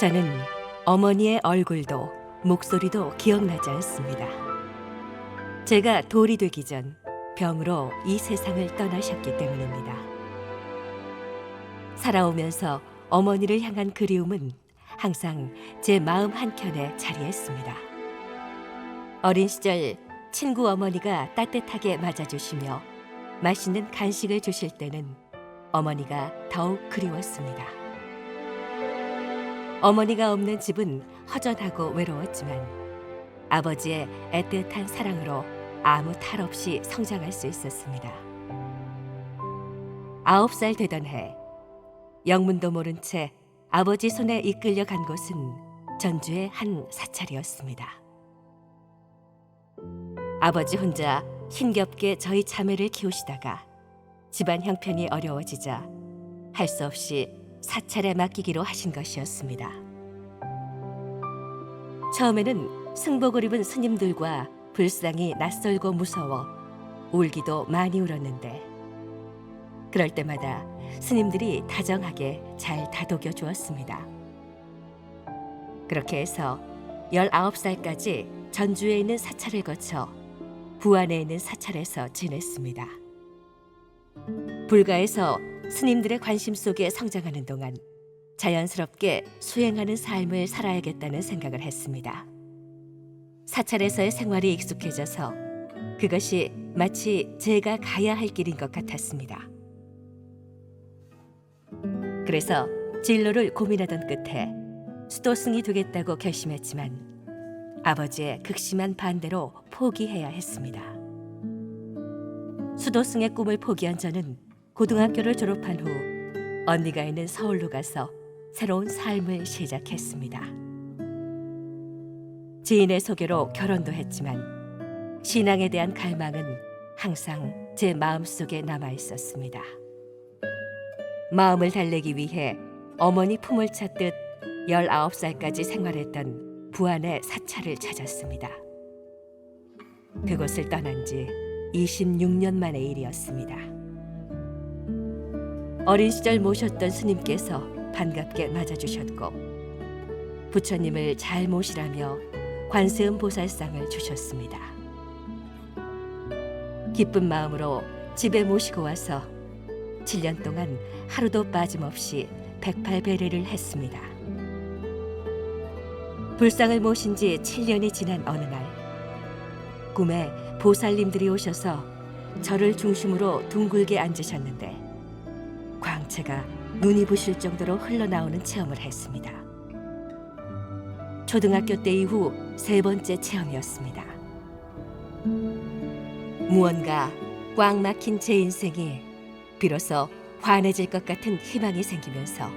저는 어머니의 얼굴도 목소리도 기억나지 않습니다. 제가 돌이 되기 전 병으로 이 세상을 떠나셨기 때문입니다. 살아오면서 어머니를 향한 그리움은 항상 제 마음 한켠에 자리했습니다. 어린 시절 친구 어머니가 따뜻하게 맞아주시며 맛있는 간식을 주실 때는 어머니가 더욱 그리웠습니다. 어머니가 없는 집은 허전하고 외로웠지만 아버지의 애틋한 사랑으로 아무 탈 없이 성장할 수 있었습니다. 9살 되던 해, 영문도 모른 채 아버지 손에 이끌려 간 곳은 전주의 한 사찰이었습니다. 아버지 혼자 힘겹게 저희 자매를 키우시다가 집안 형편이 어려워지자 할 수 없이 사찰에 맡기기로 하신 것이었습니다. 처음에는 승복을 입은 스님들과 불상이 낯설고 무서워 울기도 많이 울었는데 그럴 때마다 스님들이 다정하게 잘 다독여 주었습니다. 그렇게 해서 19살까지 전주에 있는 사찰을 거쳐 부안에 있는 사찰에서 지냈습니다. 불가에서 스님들의 관심 속에 성장하는 동안 자연스럽게 수행하는 삶을 살아야겠다는 생각을 했습니다. 사찰에서의 생활이 익숙해져서 그것이 마치 제가 가야 할 길인 것 같았습니다. 그래서 진로를 고민하던 끝에 수도승이 되겠다고 결심했지만 아버지의 극심한 반대로 포기해야 했습니다. 수도승의 꿈을 포기한 저는 고등학교를 졸업한 후 언니가 있는 서울로 가서 새로운 삶을 시작했습니다. 지인의 소개로 결혼도 했지만 신앙에 대한 갈망은 항상 제 마음속에 남아 있었습니다. 마음을 달래기 위해 어머니 품을 찾듯 19살까지 생활했던 부안의 사찰을 찾았습니다. 그곳을 떠난 지 26년 만의 일이었습니다. 어린 시절 모셨던 스님께서 반갑게 맞아주셨고 부처님을 잘 모시라며 관세음 보살상을 주셨습니다. 기쁜 마음으로 집에 모시고 와서 7년 동안 하루도 빠짐없이 108배례를 했습니다. 불상을 모신 지 7년이 지난 어느 날 꿈에 보살님들이 오셔서 저를 중심으로 둥글게 앉으셨는데 광채가 눈이 부실 정도로 흘러나오는 체험을 했습니다. 초등학교 때 이후 3번째 체험이었습니다. 무언가 꽉 막힌 제 인생이 비로소 환해질 것 같은 희망이 생기면서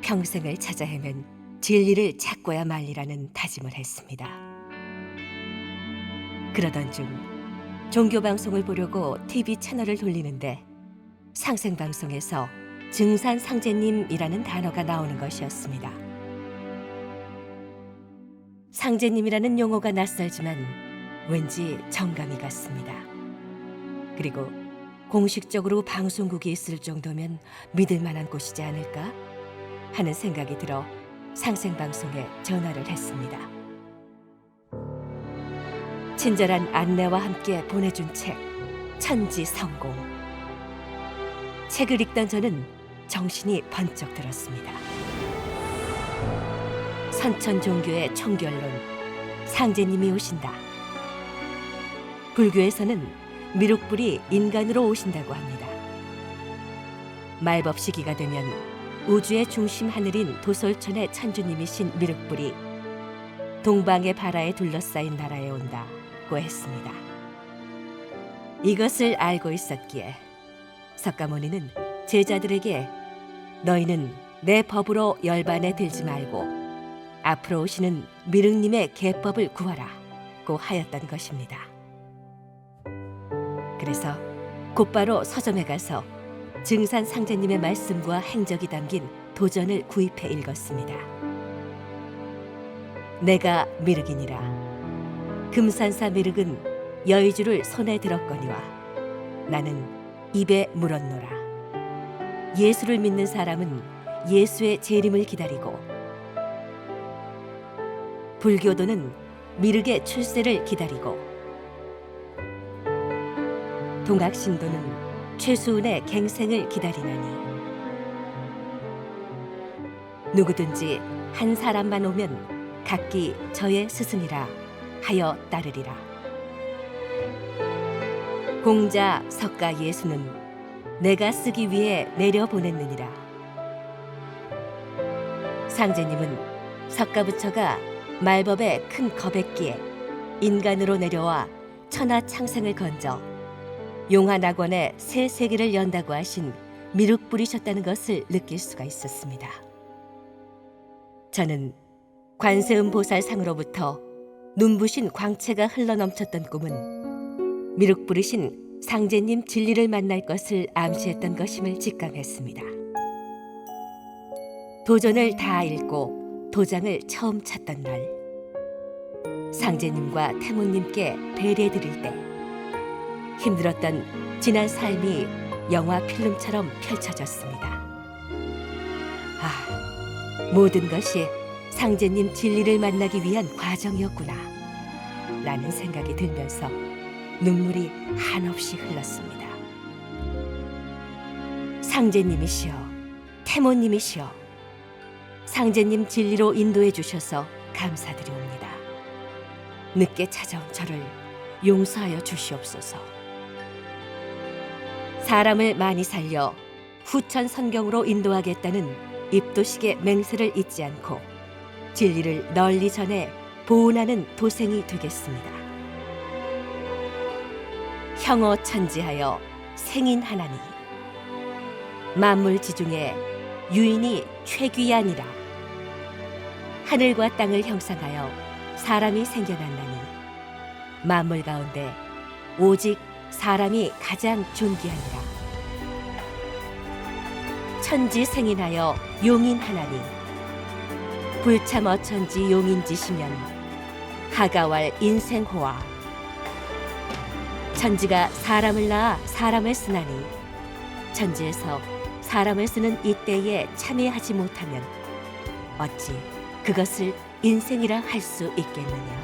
평생을 찾아 헤맨 진리를 찾고야 말리라는 다짐을 했습니다. 그러던 중 종교방송을 보려고 TV 채널을 돌리는데 상생방송에서 증산상제님이라는 단어가 나오는 것이었습니다. 상제님이라는 용어가 낯설지만 왠지 정감이 갔습니다. 그리고 공식적으로 방송국이 있을 정도면 믿을 만한 곳이지 않을까 하는 생각이 들어 상생방송에 전화를 했습니다. 친절한 안내와 함께 보내준 책 천지성공. 책을 읽던 저는 정신이 번쩍 들었습니다. 선천 종교의 총결론 상제님이 오신다. 불교에서는 미륵불이 인간으로 오신다고 합니다. 말법 시기가 되면 우주의 중심 하늘인 도솔천의 천주님이신 미륵불이 동방의 바라에 둘러싸인 나라에 온다고 했습니다. 이것을 알고 있었기에 석가모니는 제자들에게 너희는 내 법으로 열반에 들지 말고 앞으로 오시는 미륵님의 계법을 구하라고 하였던 것입니다. 그래서 곧바로 서점에 가서 증산상제님의 말씀과 행적이 담긴 도전을 구입해 읽었습니다. 내가 미륵이니라. 금산사 미륵은 여의주를 손에 들었거니와 나는 입에 물었노라. 예수를 믿는 사람은 예수의 재림을 기다리고 불교도는 미륵의 출세를 기다리고 동학신도는 최수은의 갱생을 기다리나니 누구든지 한 사람만 오면 각기 저의 스승이라 하여 따르리라. 공자 석가 예수는 내가 쓰기 위해 내려보냈느니라. 상제님은 석가부처가 말법의 큰 거백기에 인간으로 내려와 천하창생을 건져 용화낙원의 새 세계를 연다고 하신 미륵불이셨다는 것을 느낄 수가 있었습니다. 저는 관세음보살상으로부터 눈부신 광채가 흘러넘쳤던 꿈은 미륵불이신 상제님 진리를 만날 것을 암시했던 것임을 직감했습니다. 도전을 다 읽고 도장을 처음 찾던 날, 상제님과 태모님께 배례드릴 때 힘들었던 지난 삶이 영화 필름처럼 펼쳐졌습니다. 모든 것이 상제님 진리를 만나기 위한 과정이었구나 라는 생각이 들면서 눈물이 한없이 흘렀습니다. 상제님이시여, 태모님이시여, 상제님 진리로 인도해 주셔서 감사드리옵니다. 늦게 찾아온 저를 용서하여 주시옵소서. 사람을 많이 살려 후천 선경으로 인도하겠다는 입도식의 맹세를 잊지 않고 진리를 널리 전해 보훈하는 도생이 되겠습니다. 형어천지하여 생인하나니 만물지중에 유인이 최귀하니라. 하늘과 땅을 형상하여 사람이 생겨났나니 만물 가운데 오직 사람이 가장 존귀하니라. 천지생인하여 용인하나니 불참어천지 용인지시면 하가왈 인생호와. 천지가 사람을 낳아 사람을 쓰나니 천지에서 사람을 쓰는 이때에 참여하지 못하면 어찌 그것을 인생이라 할 수 있겠느냐.